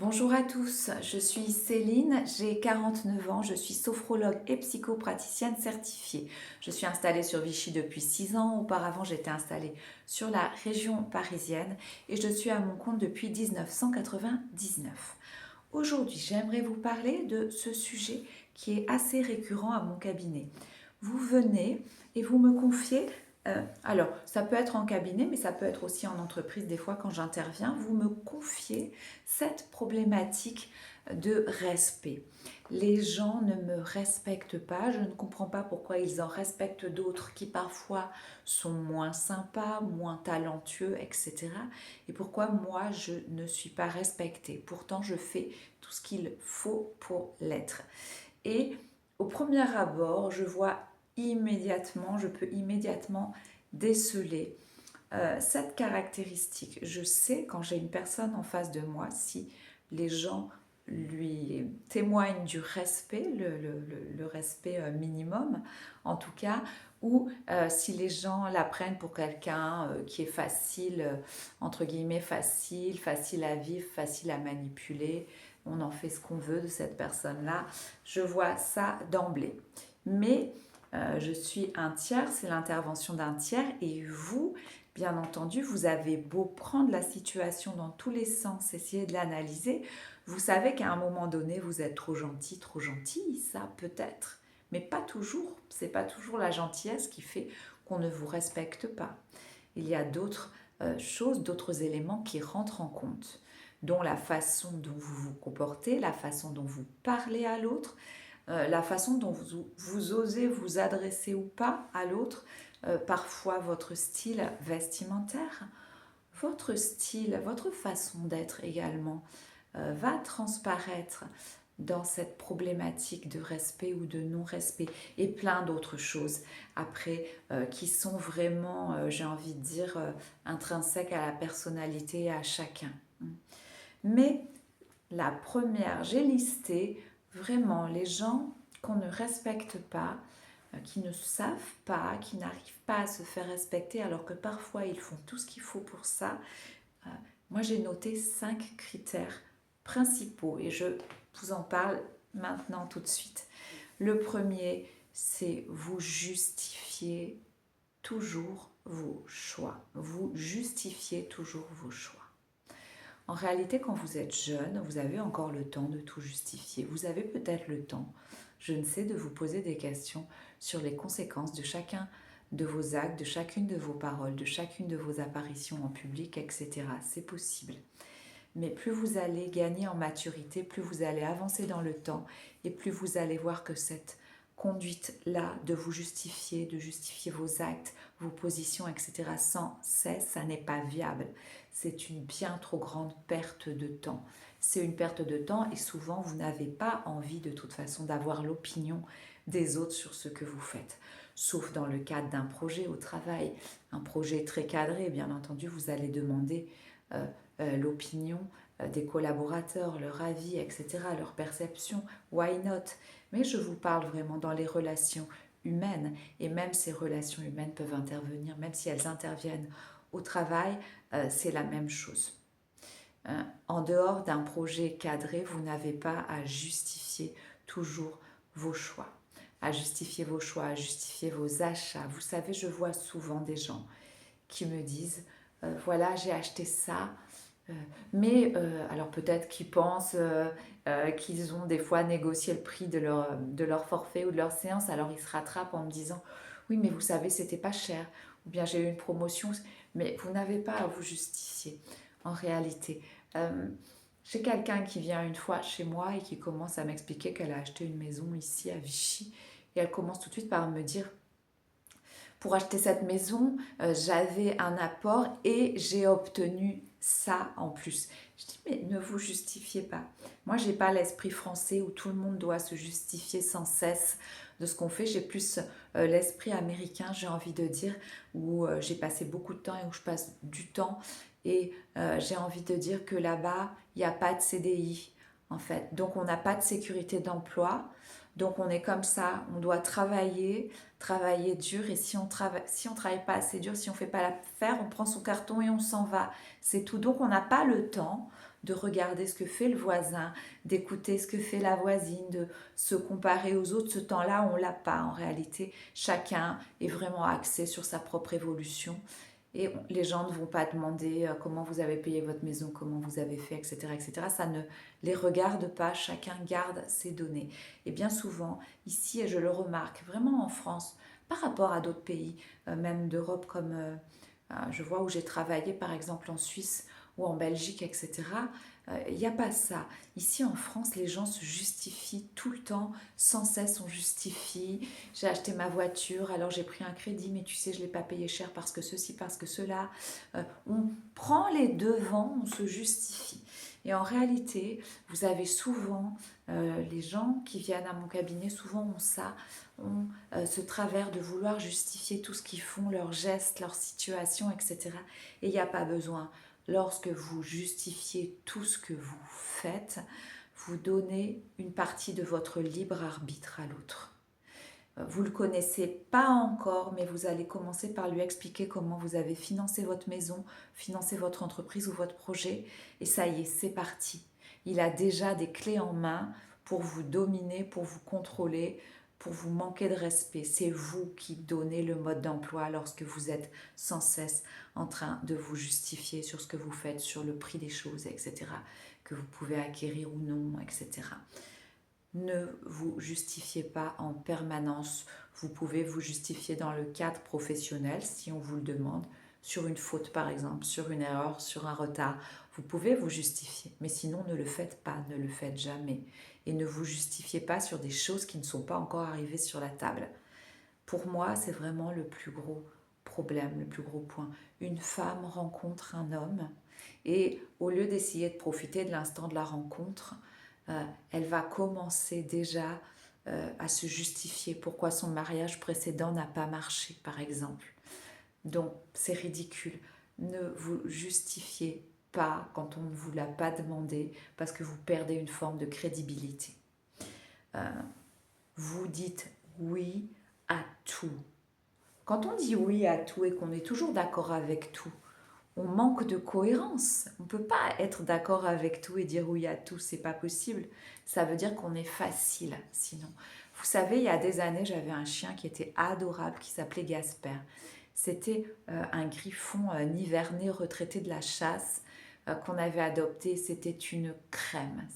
Bonjour à tous, je suis Céline, j'ai 49 ans, je suis sophrologue et psychopraticienne certifiée. Je suis installée sur Vichy depuis 6 ans, auparavant j'étais installée sur la région parisienne et je suis à mon compte depuis 1999. Aujourd'hui, j'aimerais vous parler de ce sujet qui est assez récurrent à mon cabinet. Vous venez et vous me confiez, alors ça peut être en cabinet, mais ça peut être aussi en entreprise, des fois quand j'interviens, vous me confiez cette problématique de respect. Les gens ne me respectent pas, je ne comprends pas pourquoi ils en respectent d'autres qui parfois sont moins sympas, moins talentueux, etc. Et pourquoi moi je ne suis pas respectée. Pourtant je fais tout ce qu'il faut pour l'être. Et au premier abord, je peux immédiatement déceler cette caractéristique. Je sais quand j'ai une personne en face de moi, si les gens lui témoignent du respect, le respect minimum en tout cas, ou si les gens la prennent pour quelqu'un qui est facile, entre guillemets facile à vivre, facile à manipuler, on en fait ce qu'on veut de cette personne-là, je vois ça d'emblée. Mais je suis un tiers, c'est l'intervention d'un tiers, et vous, bien entendu, vous avez beau prendre la situation dans tous les sens, essayer de l'analyser, vous savez qu'à un moment donné, vous êtes trop gentil, ça peut-être, mais pas toujours. C'est pas toujours la gentillesse qui fait qu'on ne vous respecte pas. Il y a d'autres choses, d'autres éléments qui rentrent en compte, dont la façon dont vous vous comportez, la façon dont vous parlez à l'autre, la façon dont vous osez vous adresser ou pas à l'autre, parfois votre style vestimentaire, votre style, votre façon d'être également va transparaître dans cette problématique de respect ou de non-respect et plein d'autres choses après qui sont vraiment, j'ai envie de dire, intrinsèques à la personnalité et à chacun. Mais la première, j'ai listé vraiment les gens qu'on ne respecte pas, qui ne savent pas, qui n'arrivent pas à se faire respecter alors que parfois ils font tout ce qu'il faut pour ça. Euh, Moi j'ai noté 5 critères principaux et je vous en parle maintenant tout de suite. Le premier, c'est vous justifier toujours vos choix. Vous justifiez toujours vos choix. En réalité, quand vous êtes jeune, vous avez encore le temps de tout justifier. Vous avez peut-être le temps, je ne sais, de vous poser des questions sur les conséquences de chacun de vos actes, de chacune de vos paroles, de chacune de vos apparitions en public, etc. C'est possible. Mais plus vous allez gagner en maturité, plus vous allez avancer dans le temps et plus vous allez voir que cette conduite-là de vous justifier, de justifier vos actes, vos positions, etc. sans cesse, ça n'est pas viable. C'est une bien trop grande perte de temps. C'est une perte de temps et souvent vous n'avez pas envie de toute façon d'avoir l'opinion des autres sur ce que vous faites. Sauf dans le cadre d'un projet au travail, un projet très cadré, bien entendu, vous allez demander l'opinion des collaborateurs, leur avis, etc., leur perception, why not? Mais je vous parle vraiment dans les relations humaines, et même ces relations humaines peuvent intervenir, même si elles interviennent au travail, c'est la même chose. En dehors d'un projet cadré, vous n'avez pas à justifier toujours vos choix, à justifier vos choix, à justifier vos achats. Vous savez, je vois souvent des gens qui me disent, voilà, j'ai acheté ça, euh, mais alors peut-être qu'ils pensent qu'ils ont des fois négocié le prix de leur forfait ou de leur séance, alors ils se rattrapent en me disant oui mais vous savez c'était pas cher, ou bien j'ai eu une promotion, mais vous n'avez pas à vous justifier en réalité. Euh, j'ai quelqu'un qui vient une fois chez moi et qui commence à m'expliquer qu'elle a acheté une maison ici à Vichy et elle commence tout de suite par me dire pour acheter cette maison, j'avais un apport et j'ai obtenu ça en plus. Je dis, mais ne vous justifiez pas. Moi, j'ai pas l'esprit français où tout le monde doit se justifier sans cesse de ce qu'on fait. J'ai plus l'esprit américain, j'ai envie de dire, où j'ai passé beaucoup de temps et où je passe du temps. Et j'ai envie de dire que là-bas, il n'y a pas de CDI, en fait. Donc, on n'a pas de sécurité d'emploi. Donc, on est comme ça. On doit travailler dur et si on travaille pas assez dur, si on fait pas l'affaire, on prend son carton et on s'en va. C'est tout. Donc on n'a pas le temps de regarder ce que fait le voisin, d'écouter ce que fait la voisine, de se comparer aux autres. Ce temps-là, on ne l'a pas en réalité. Chacun est vraiment axé sur sa propre évolution. Et les gens ne vont pas demander comment vous avez payé votre maison, comment vous avez fait, etc., etc. Ça ne les regarde pas, chacun garde ses données. Et bien souvent, ici, et je le remarque vraiment en France, par rapport à d'autres pays, même d'Europe, comme je vois où j'ai travaillé, par exemple en Suisse ou en Belgique, etc., il n'y a pas ça. Ici en France, les gens se justifient tout le temps, sans cesse on justifie. J'ai acheté ma voiture, alors j'ai pris un crédit, mais tu sais, je ne l'ai pas payé cher parce que ceci, parce que cela. On prend les devants, on se justifie. Et en réalité, vous avez souvent, les gens qui viennent à mon cabinet, souvent ont ça, ont ce travers de vouloir justifier tout ce qu'ils font, leurs gestes, leurs situations, etc. Et il n'y a pas besoin. Lorsque vous justifiez tout ce que vous faites, vous donnez une partie de votre libre arbitre à l'autre. Vous ne le connaissez pas encore, mais vous allez commencer par lui expliquer comment vous avez financé votre maison, financé votre entreprise ou votre projet. Et ça y est, c'est parti. Il a déjà des clés en main pour vous dominer, pour vous contrôler, pour vous manquer de respect. C'est vous qui donnez le mode d'emploi lorsque vous êtes sans cesse en train de vous justifier sur ce que vous faites, sur le prix des choses, etc., que vous pouvez acquérir ou non, etc. Ne vous justifiez pas en permanence. Vous pouvez vous justifier dans le cadre professionnel si on vous le demande, sur une faute par exemple, sur une erreur, sur un retard. Vous pouvez vous justifier, mais sinon ne le faites pas, ne le faites jamais. Et ne vous justifiez pas sur des choses qui ne sont pas encore arrivées sur la table. Pour moi, c'est vraiment le plus gros problème, le plus gros point. Une femme rencontre un homme et au lieu d'essayer de profiter de l'instant de la rencontre, elle va commencer déjà à se justifier pourquoi son mariage précédent n'a pas marché, par exemple. Donc, c'est ridicule. Ne vous justifiez pas quand on ne vous l'a pas demandé parce que vous perdez une forme de crédibilité. Vous dites oui à tout. Quand on dit oui à tout et qu'on est toujours d'accord avec tout, on manque de cohérence. On ne peut pas être d'accord avec tout et dire oui à tout, c'est pas possible. Ça veut dire qu'on est facile, sinon. Vous savez, il y a des années, j'avais un chien qui était adorable, qui s'appelait Gasper. C'était un griffon nivernais retraité de la chasse qu'on avait adopté. C'était une crème,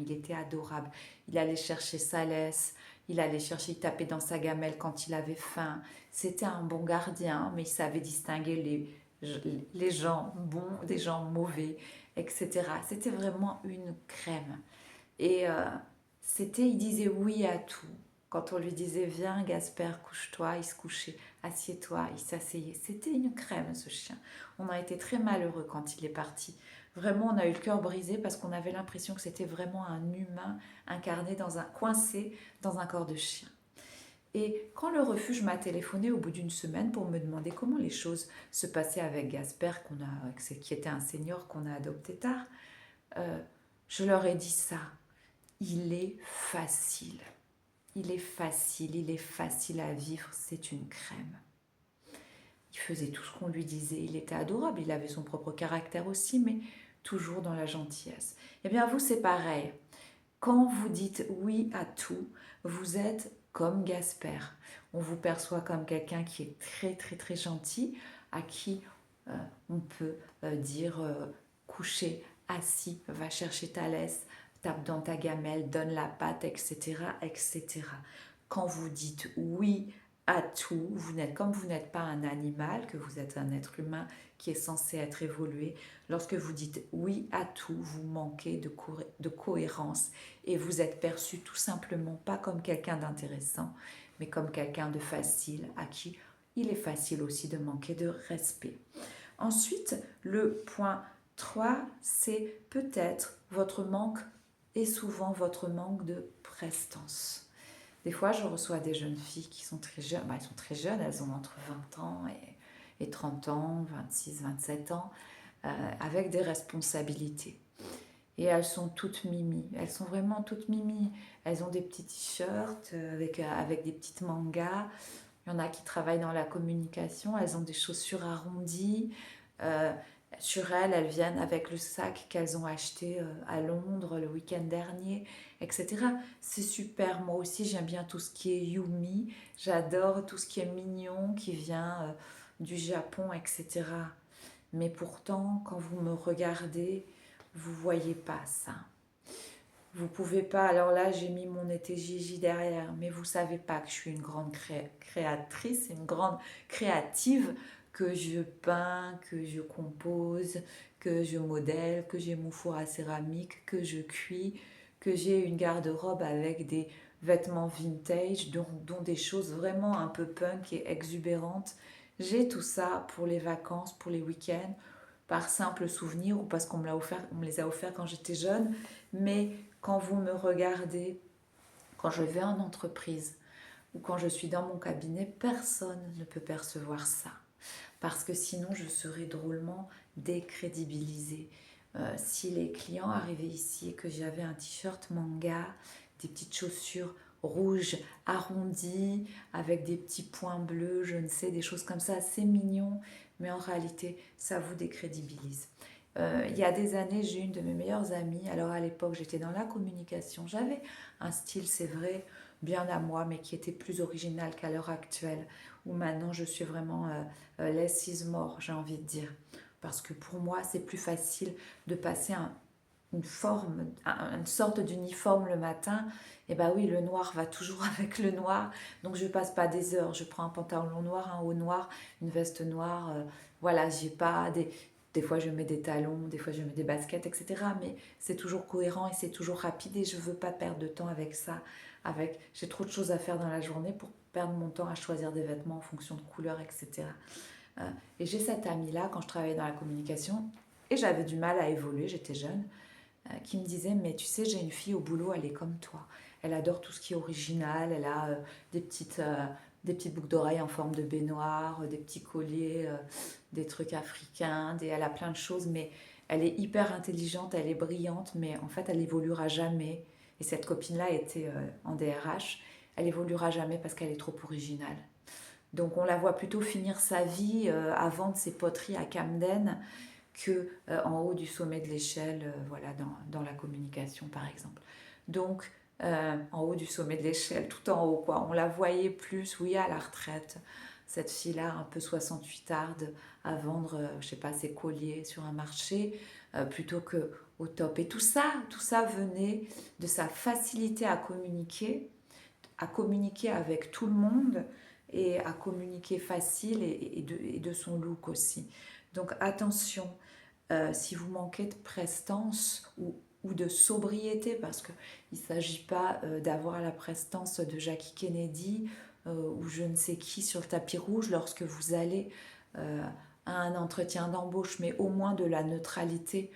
il était adorable. Il allait chercher sa laisse, il tapait dans sa gamelle quand il avait faim. C'était un bon gardien, mais il savait distinguer les gens bons des gens mauvais, etc. C'était vraiment une crème. Et il disait oui à tout. Quand on lui disait viens Gasper, couche-toi, il se couchait, assieds-toi, il s'asseyait. C'était une crème ce chien. On a été très malheureux quand il est parti. Vraiment, on a eu le cœur brisé parce qu'on avait l'impression que c'était vraiment un humain coincé dans un corps de chien. Et quand le refuge m'a téléphoné au bout d'une semaine pour me demander comment les choses se passaient avec Gasper, qui était un senior qu'on a adopté tard, je leur ai dit ça. Il est facile. Il est facile à vivre, c'est une crème. Il faisait tout ce qu'on lui disait, il était adorable, il avait son propre caractère aussi, mais toujours dans la gentillesse. Eh bien, vous, c'est pareil. Quand vous dites oui à tout, vous êtes comme Gasper. On vous perçoit comme quelqu'un qui est très très très gentil, à qui on peut dire coucher, assis, va chercher ta laisse, tape dans ta gamelle, donne la patte, etc., etc. Quand vous dites oui à tout, comme vous n'êtes pas un animal, que vous êtes un être humain qui est censé être évolué, lorsque vous dites oui à tout, vous manquez de cohérence et vous êtes perçu tout simplement pas comme quelqu'un d'intéressant, mais comme quelqu'un de facile, à qui il est facile aussi de manquer de respect. Ensuite, le point 3, c'est peut-être votre manque et souvent votre manque de prestance. Des fois, je reçois des jeunes filles qui sont très jeunes, elles sont très jeunes, elles ont entre 20 ans et 30 ans, 26, 27 ans, avec des responsabilités. Et elles sont toutes mimi, elles sont vraiment toutes mimi. Elles ont des petits t-shirts avec des petites mangas. Il y en a qui travaillent dans la communication, elles ont des chaussures arrondies, Sur elles, elles viennent avec le sac qu'elles ont acheté à Londres le week-end dernier, etc. C'est super. Moi aussi, j'aime bien tout ce qui est Yumi. J'adore tout ce qui est mignon, qui vient du Japon, etc. Mais pourtant, quand vous me regardez, vous voyez pas ça. Vous pouvez pas. Alors là, j'ai mis mon été Gigi derrière, mais vous savez pas que je suis une grande créatrice, une grande créative, que je peins, que je compose, que je modèle, que j'ai mon four à céramique, que je cuis, que j'ai une garde-robe avec des vêtements vintage, dont des choses vraiment un peu punk et exubérantes. J'ai tout ça pour les vacances, pour les week-ends, par simple souvenir ou parce qu'on on me les a offerts quand j'étais jeune. Mais quand vous me regardez, quand je vais en entreprise ou quand je suis dans mon cabinet, personne ne peut percevoir ça. Parce que sinon, je serais drôlement décrédibilisée. Si les clients arrivaient ici et que j'avais un t-shirt manga, des petites chaussures rouges arrondies avec des petits points bleus, je ne sais, des choses comme ça, assez mignon, mais en réalité, ça vous décrédibilise. Il y a des années, j'ai une de mes meilleures amies. Alors à l'époque, j'étais dans la communication. J'avais un style, c'est vrai, bien à moi, mais qui était plus original qu'à l'heure actuelle, où maintenant je suis vraiment less is more, j'ai envie de dire. Parce que pour moi, c'est plus facile de passer une forme, une sorte d'uniforme le matin. Et bah oui, le noir va toujours avec le noir. Donc je passe pas des heures. Je prends un pantalon noir, un haut noir, une veste noire. Voilà, j'ai pas des fois je mets des talons, des fois je mets des baskets, etc. Mais c'est toujours cohérent et c'est toujours rapide et je veux pas perdre de temps avec ça. J'ai trop de choses à faire dans la journée pour perdre mon temps à choisir des vêtements en fonction de couleurs, etc. Et j'ai cette amie-là, quand je travaillais dans la communication, et j'avais du mal à évoluer, j'étais jeune, qui me disait, mais tu sais, j'ai une fille au boulot, elle est comme toi. Elle adore tout ce qui est original, elle a des petites boucles d'oreilles en forme de baignoire, des petits colliers, des trucs africains, elle a plein de choses, mais elle est hyper intelligente, elle est brillante, mais en fait, elle évoluera jamais. Et cette copine-là était en DRH, elle évoluera jamais parce qu'elle est trop originale. Donc on la voit plutôt finir sa vie à vendre ses poteries à Camden que en haut du sommet de l'échelle, voilà, dans la communication par exemple. Donc en haut du sommet de l'échelle, tout en haut quoi. On la voyait plus, oui, à la retraite, cette fille-là un peu 68arde à vendre, je sais pas, ses colliers sur un marché, plutôt que au top. Et tout ça venait de sa facilité à communiquer avec tout le monde et à communiquer facile et de son look aussi. Donc attention, si vous manquez de prestance ou de sobriété, parce qu'il ne s'agit pas d'avoir la prestance de Jackie Kennedy ou je ne sais qui sur le tapis rouge lorsque vous allez euh, à un entretien d'embauche, mais au moins de la neutralité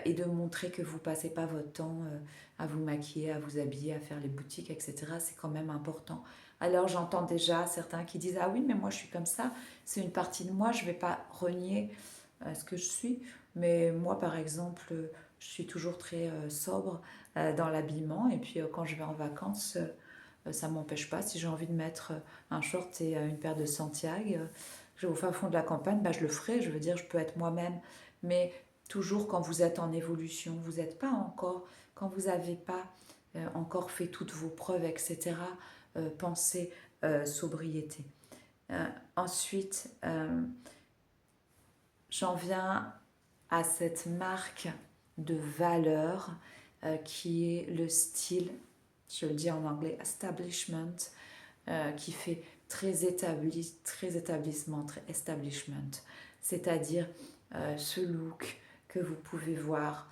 et de montrer que vous ne passez pas votre temps à vous maquiller, à vous habiller, à faire les boutiques, etc. C'est quand même important. Alors j'entends déjà certains qui disent ah oui mais moi je suis comme ça, c'est une partie de moi, je ne vais pas renier ce que je suis. Mais moi, par exemple, je suis toujours très sobre dans l'habillement. Et puis, quand je vais en vacances, ça ne m'empêche pas. Si j'ai envie de mettre un short et une paire de Santiago, je vais au fin fond de la campagne, bah, je le ferai. Je veux dire, je peux être moi-même. Mais toujours quand vous êtes en évolution, vous n'êtes pas encore, quand vous n'avez pas encore fait toutes vos preuves, etc., pensez sobriété. Ensuite, j'en viens à cette marque de valeur qui est le style, je le dis en anglais, establishment, qui fait très établi, très établissement, très establishment, c'est-à-dire ce look que vous pouvez voir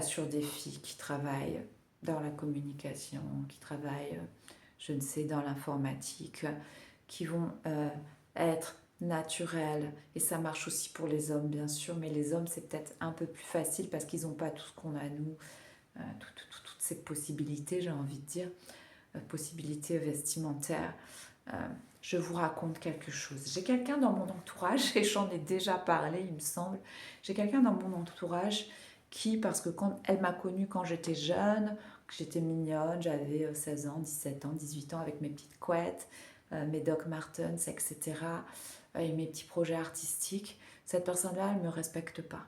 sur des filles qui travaillent dans la communication, qui travaillent, je ne sais, dans l'informatique, qui vont être naturelles. Et ça marche aussi pour les hommes, bien sûr, mais les hommes, c'est peut-être un peu plus facile parce qu'ils n'ont pas tout ce qu'on a, nous, toutes ces possibilités, j'ai envie de dire, possibilités vestimentaires. Je vous raconte quelque chose. J'ai quelqu'un dans mon entourage, et j'en ai déjà parlé, il me semble, j'ai quelqu'un dans mon entourage qui, parce que quand elle m'a connue quand j'étais jeune, que j'étais mignonne, j'avais 16 ans, 17 ans, 18 ans avec mes petites couettes, mes Doc Martens, etc. Et mes petits projets artistiques. Cette personne-là, elle ne me respecte pas.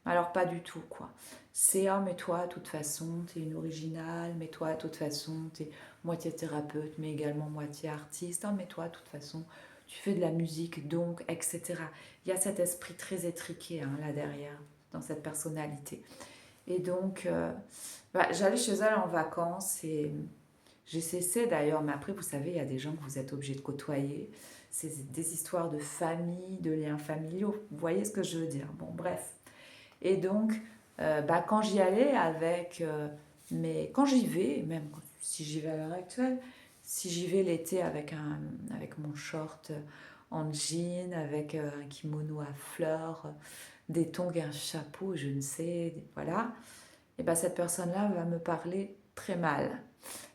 Alors pas du tout, quoi. C'est, ah mais toi, de toute façon, t'es une originale, mais toi, de toute façon, t'es moitié thérapeute, mais également moitié artiste, ah mais toi, de toute façon, tu fais de la musique, donc, etc. Il y a cet esprit très étriqué, hein, là derrière, dans cette personnalité. Et donc, j'allais chez elle en vacances et j'ai cessé d'ailleurs, mais après, vous savez, il y a des gens que vous êtes obligés de côtoyer. C'est des histoires de famille, de liens familiaux. Vous voyez ce que je veux dire? Bon, bref. Et donc, quand j'y allais avec... mais quand j'y vais, même si j'y vais à l'heure actuelle, si j'y vais l'été avec mon short en jean, avec un kimono à fleurs, des tongs et un chapeau, je ne sais, voilà, et ben cette personne-là va me parler très mal.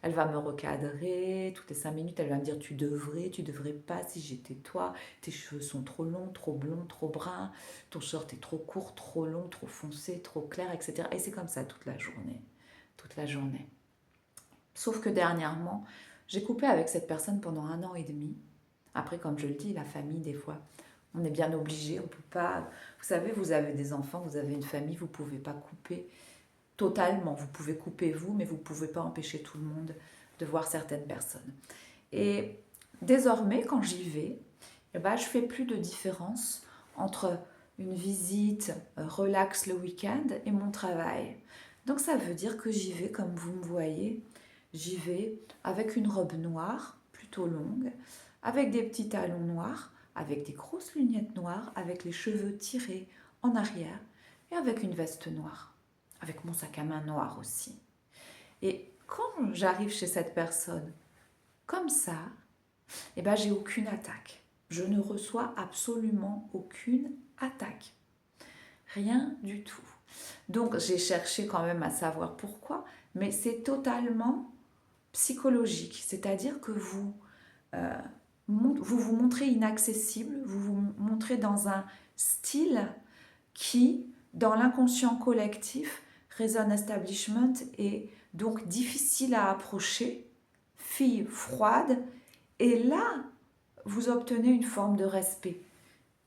Elle va me recadrer, toutes les 5 minutes, elle va me dire tu devrais pas si j'étais toi, tes cheveux sont trop longs, trop blonds, trop bruns, ton short est trop court, trop long, trop foncé, trop clair, etc. Et c'est comme ça toute la journée. Toute la journée. Sauf que dernièrement, j'ai coupé avec cette personne pendant 1 an et demi. Après, comme je le dis, la famille, des fois, on est bien obligé, on peut pas... Vous savez, vous avez des enfants, vous avez une famille, vous pouvez pas couper totalement. Vous pouvez couper vous, mais vous ne pouvez pas empêcher tout le monde de voir certaines personnes. Et désormais, quand j'y vais, eh ben, je fais plus de différence entre une visite relax le week-end et mon travail. Donc ça veut dire que j'y vais comme vous me voyez. J'y vais avec une robe noire, plutôt longue, avec des petits talons noirs, avec des grosses lunettes noires, avec les cheveux tirés en arrière et avec une veste noire, avec mon sac à main noir aussi. Et quand j'arrive chez cette personne comme ça, eh ben, j'ai aucune attaque. Je ne reçois absolument aucune attaque. Rien du tout. Donc j'ai cherché quand même à savoir pourquoi, mais c'est totalement psychologique. C'est-à-dire que euh, vous montrez inaccessible, vous vous montrez dans un style qui, dans l'inconscient collectif, résonne establishment et donc difficile à approcher, fille froide, et là, vous obtenez une forme de respect.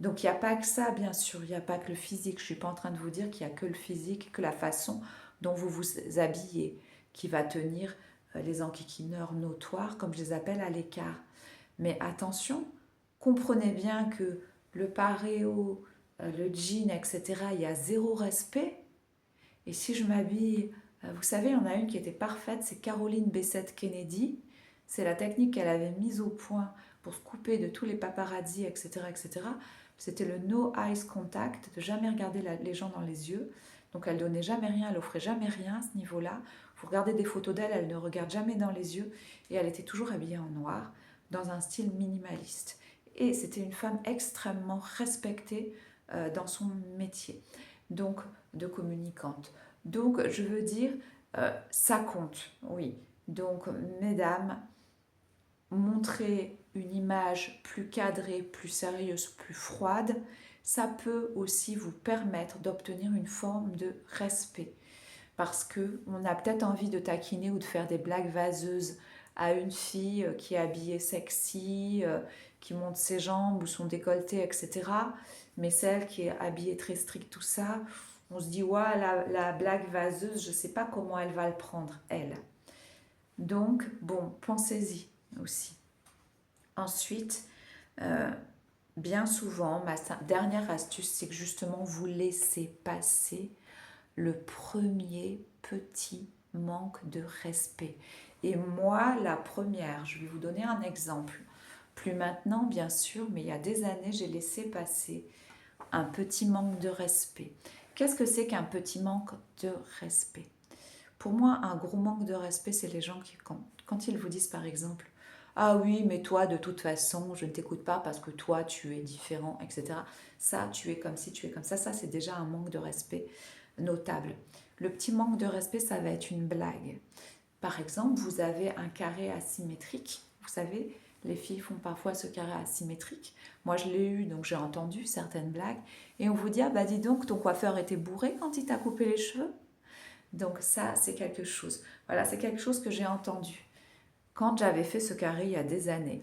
Donc il n'y a pas que ça, bien sûr, il n'y a pas que le physique. Je ne suis pas en train de vous dire qu'il n'y a que le physique, que la façon dont vous vous habillez, qui va tenir les enquiquineurs notoires, comme je les appelle, à l'écart. Mais attention, comprenez bien que le paréo, le jean, etc., il y a zéro respect. Et si je m'habille, vous savez, il y en a une qui était parfaite, c'est Caroline Bessette-Kennedy. C'est la technique qu'elle avait mise au point pour se couper de tous les paparazzis, etc., etc. C'était le no eyes contact, de jamais regarder les gens dans les yeux. Donc elle donnait jamais rien, elle offrait jamais rien à ce niveau-là. Vous regardez des photos d'elle, elle ne regarde jamais dans les yeux et elle était toujours habillée en noir, dans un style minimaliste. Et c'était une femme extrêmement respectée dans son métier, donc de communicante. Donc je veux dire, ça compte, oui. Donc mesdames, montrer une image plus cadrée, plus sérieuse, plus froide, ça peut aussi vous permettre d'obtenir une forme de respect. Parce qu'on a peut-être envie de taquiner ou de faire des blagues vaseuses à une fille qui est habillée sexy, qui monte ses jambes ou son décolleté, etc. Mais celle qui est habillée très strict, tout ça, on se dit, ouais, la blague vaseuse, je ne sais pas comment elle va le prendre, elle. Donc, bon, pensez-y aussi. Ensuite, euh, bien souvent, ma dernière astuce, c'est que justement, vous laissez passer le premier petit manque de respect. Et moi, la première, je vais vous donner un exemple. Plus maintenant, bien sûr, mais il y a des années, j'ai laissé passer un petit manque de respect. Qu'est-ce que c'est qu'un petit manque de respect? Pour moi, un gros manque de respect, c'est les gens qui, quand ils vous disent par exemple, ah oui, mais toi, de toute façon, je ne t'écoute pas parce que toi, tu es différent, etc. Ça, tu es comme si, tu es comme ça, c'est déjà un manque de respect notable. Le petit manque de respect, ça va être une blague. Par exemple, vous avez un carré asymétrique, vous savez, les filles font parfois ce carré asymétrique. Moi, je l'ai eu, donc j'ai entendu certaines blagues. Et on vous dit, ah bah dis donc, ton coiffeur était bourré quand il t'a coupé les cheveux. Donc ça, c'est quelque chose. Voilà, c'est quelque chose que j'ai entendu quand j'avais fait ce carré il y a des années.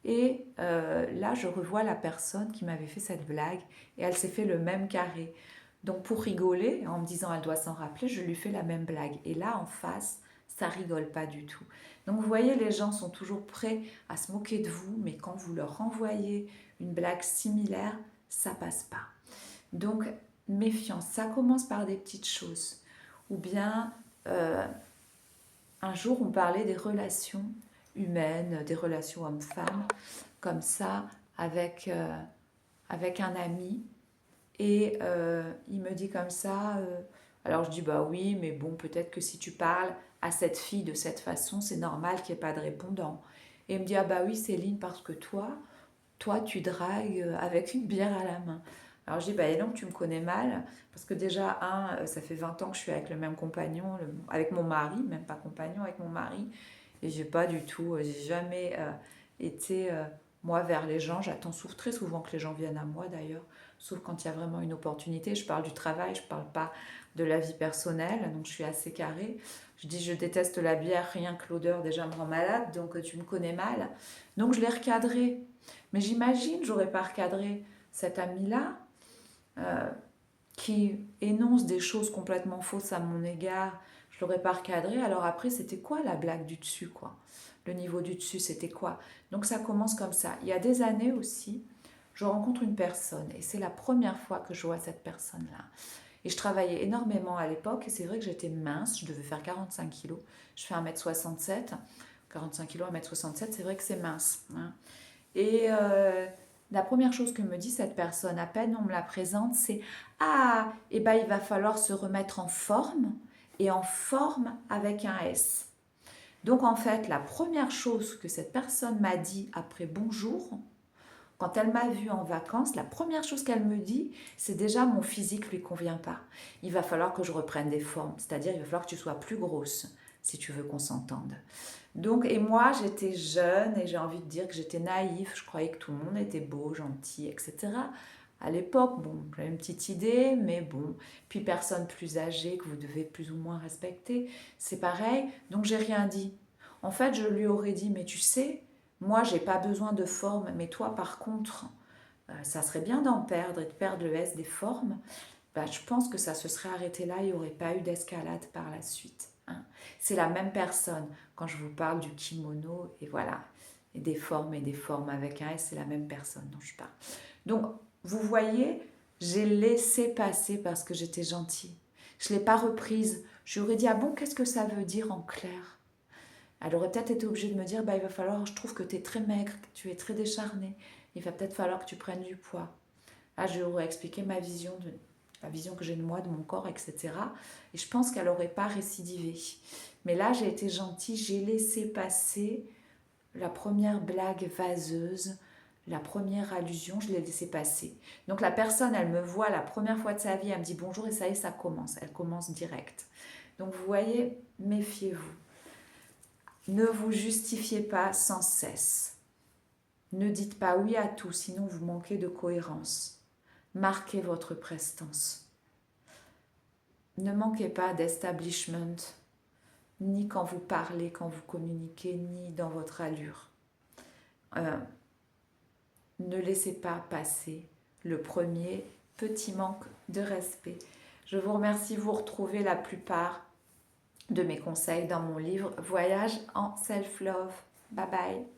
Et là, je revois la personne qui m'avait fait cette blague et elle s'est fait le même carré. Donc pour rigoler, en me disant elle doit s'en rappeler, je lui fais la même blague. Et là, en face, ça rigole pas du tout. Donc vous voyez, les gens sont toujours prêts à se moquer de vous, mais quand vous leur renvoyez une blague similaire, ça passe pas. Donc méfiance, ça commence par des petites choses. Ou bien un jour, on parlait des relations humaines, des relations hommes-femmes, comme ça, avec un ami. Et il me dit comme ça, alors je dis bah oui, mais bon, peut-être que si tu parles à cette fille de cette façon, c'est normal qu'il n'y ait pas de répondant. Et il me dit ah bah oui Céline, parce que toi tu dragues avec une bière à la main. Alors je dis bah et donc tu me connais mal, parce que déjà, ça fait 20 ans que je suis avec le même compagnon, avec mon mari, même pas compagnon, avec mon mari, et j'ai pas du tout, j'ai jamais été, moi, vers les gens. J'attends très souvent que les gens viennent à moi d'ailleurs, sauf quand il y a vraiment une opportunité. Je parle du travail, je parle pas de la vie personnelle, donc je suis assez carrée. Je dis je déteste la bière, rien que l'odeur déjà me rend malade, donc tu me connais mal. Donc je l'ai recadré. Mais j'imagine, j'aurais pas recadré cet ami-là, euh, qui énonce des choses complètement fausses à mon égard, je l'aurais pas recadré. Alors après, c'était quoi la blague du dessus, quoi? Le niveau du dessus, c'était quoi? Donc ça commence comme ça. Il y a des années aussi, je rencontre une personne et c'est la première fois que je vois cette personne-là. Et je travaillais énormément à l'époque et c'est vrai que j'étais mince, je devais faire 45 kilos. Je fais 1,67 m. 45 kilos, 1,67 m, c'est vrai que c'est mince, hein. Et la première chose que me dit cette personne, à peine on me la présente, c'est ah, et ben il va falloir se remettre en forme, et en forme avec un S. Donc en fait, la première chose que cette personne m'a dit après bonjour, quand elle m'a vue en vacances, la première chose qu'elle me dit, c'est déjà mon physique lui convient pas. Il va falloir que je reprenne des formes, c'est-à-dire il va falloir que tu sois plus grosse si tu veux qu'on s'entende. Donc, et moi, j'étais jeune et j'ai envie de dire que j'étais naïve. Je croyais que tout le monde était beau, gentil, etc. À l'époque, bon, j'avais une petite idée, mais bon. Puis personne plus âgée que vous devez plus ou moins respecter, c'est pareil. Donc, j'ai rien dit. En fait, je lui aurais dit, mais tu sais, moi, j'ai pas besoin de forme, mais toi, par contre, ça serait bien d'en perdre et de perdre le S des formes. Bah, je pense que ça se serait arrêté là, il n'y aurait pas eu d'escalade par la suite, hein. C'est la même personne quand je vous parle du kimono et voilà, et des formes avec un S, c'est la même personne dont je parle. Donc, vous voyez, j'ai laissé passer parce que j'étais gentille. Je ne l'ai pas reprise. Je lui aurais dit, ah bon, qu'est-ce que ça veut dire en clair? Elle aurait peut-être été obligée de me dire, bah, il va falloir, je trouve que tu es très maigre, que tu es très décharnée. Il va peut-être falloir que tu prennes du poids. Là, je lui aurais expliqué la vision que j'ai de moi, de mon corps, etc. Et je pense qu'elle n'aurait pas récidivé. Mais là, j'ai été gentille, j'ai laissé passer la première blague vaseuse, la première allusion, je l'ai laissé passer. Donc la personne, elle me voit la première fois de sa vie, elle me dit bonjour et ça y est, ça commence. Elle commence direct. Donc vous voyez, méfiez-vous. Ne vous justifiez pas sans cesse. Ne dites pas oui à tout, sinon vous manquez de cohérence. Marquez votre prestance. Ne manquez pas d'establishment, ni quand vous parlez, quand vous communiquez, ni dans votre allure. Ne laissez pas passer le premier petit manque de respect. Je vous remercie, vous retrouvez la plupart de mes conseils dans mon livre Voyage en self-love. Bye bye.